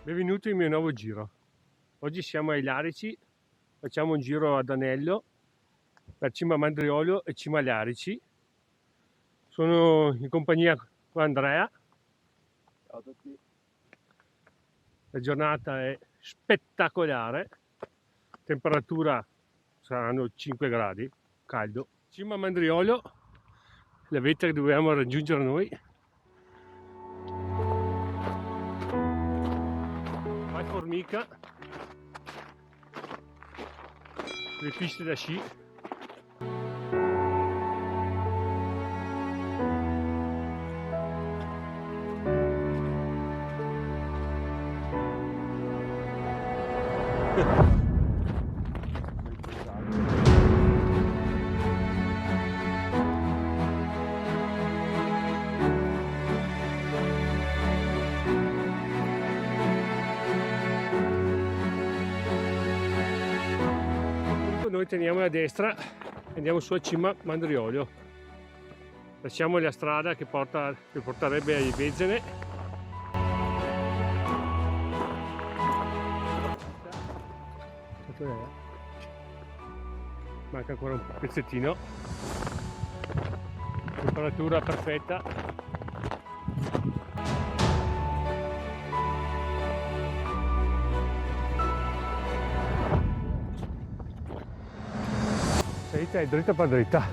Benvenuto in mio nuovo giro. Oggi siamo ai Larici, facciamo un giro ad anello per Cima Mandriolo e Cima Larici. Sono in compagnia con Andrea. Ciao a tutti. La giornata è spettacolare, temperatura saranno 5 gradi, caldo. Cima Mandriolo, la vetta che dobbiamo raggiungere noi. Vai Formica, le piste da sci. Noi teniamo a destra e andiamo su a Cima Mandriolo. Lasciamo la strada che porterebbe ai Vezzene. Manca ancora un pezzettino. Temperatura perfetta. Salita è dritta per dritta.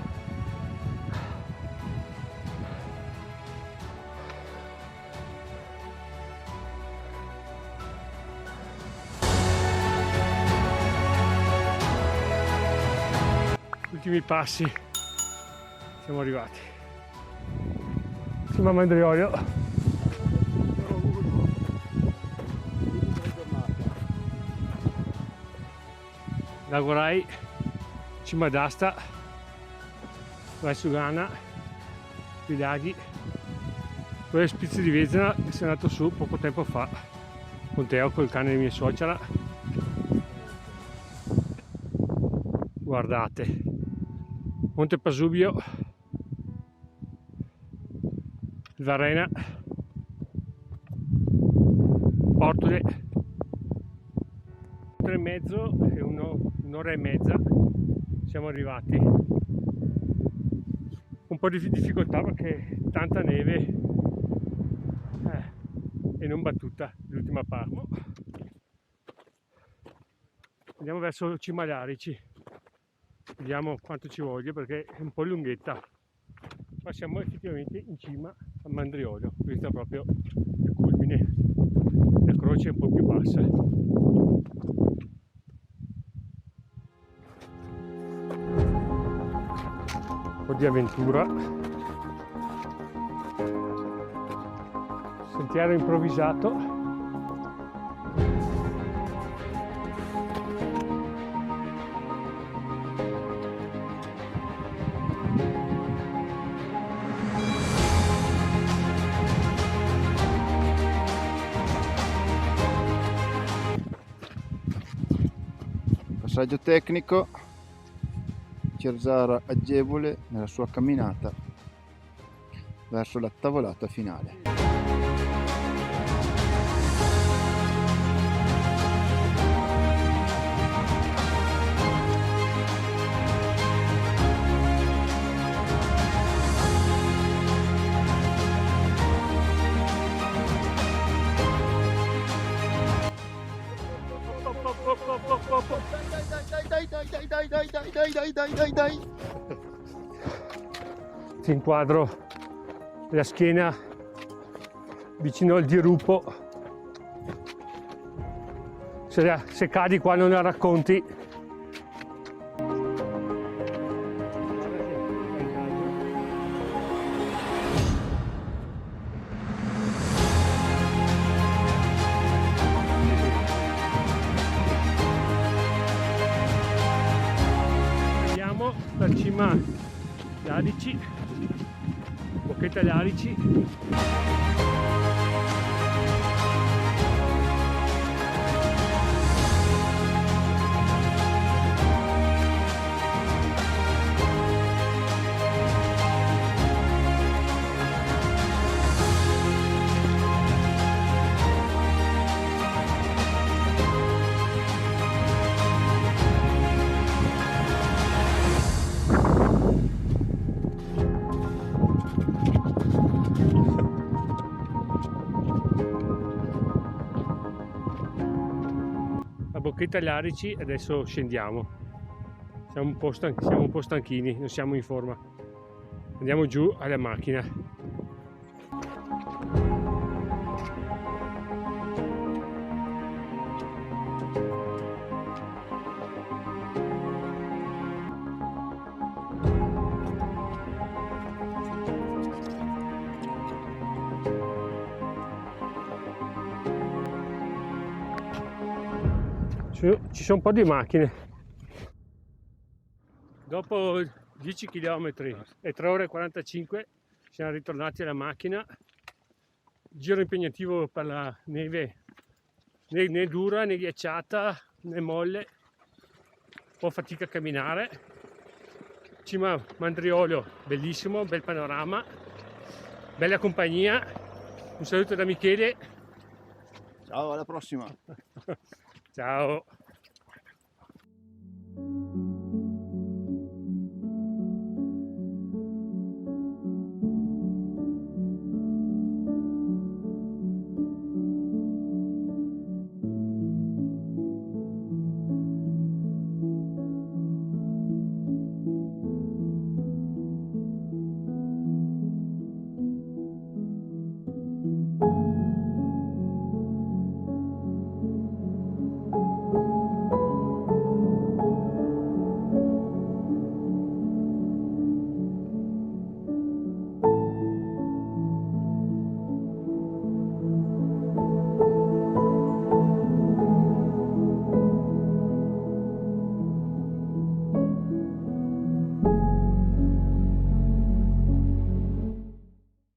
Ultimi passi, siamo arrivati. Cima Mandriolo. Lagorai, Cima d'Asta, Valsugana, i laghi, quelle spizze di Vezzana che sono andato su poco tempo fa con Teo, col cane di mia suocera. Guardate, Monte Pasubio, il Varena, Portole, 3 e mezzo e un'ora e mezza siamo arrivati. Un po' di difficoltà perché tanta neve e non battuta l'ultima parte. Andiamo verso Cima Larici, vediamo quanto ci voglia perché è un po' lunghetta, ma siamo effettivamente in cima a Mandriolo. Questo è proprio il culmine, la croce è un po' più bassa. Di avventura, sentiero improvvisato, Passaggio tecnico. Cersara agevole nella sua camminata verso la tavolata finale. Dai. Ti inquadro la schiena vicino al dirupo. Se cadi qua non la racconti. Andiamo per Cima Larici, Bocchetta Larici. Rocchetta Larici, adesso scendiamo. Siamo un po' stanchini, non siamo in forma. Andiamo giù alla macchina. Ci sono un po' di macchine. Dopo 10 km e 3 ore e 45 siamo ritornati alla macchina. Giro impegnativo per la neve, né dura né ghiacciata né molle, un po' fatica a camminare. Cima Mandriolo, bellissimo, bel panorama, bella compagnia. Un saluto da Michele. Ciao, alla prossima. Ciao.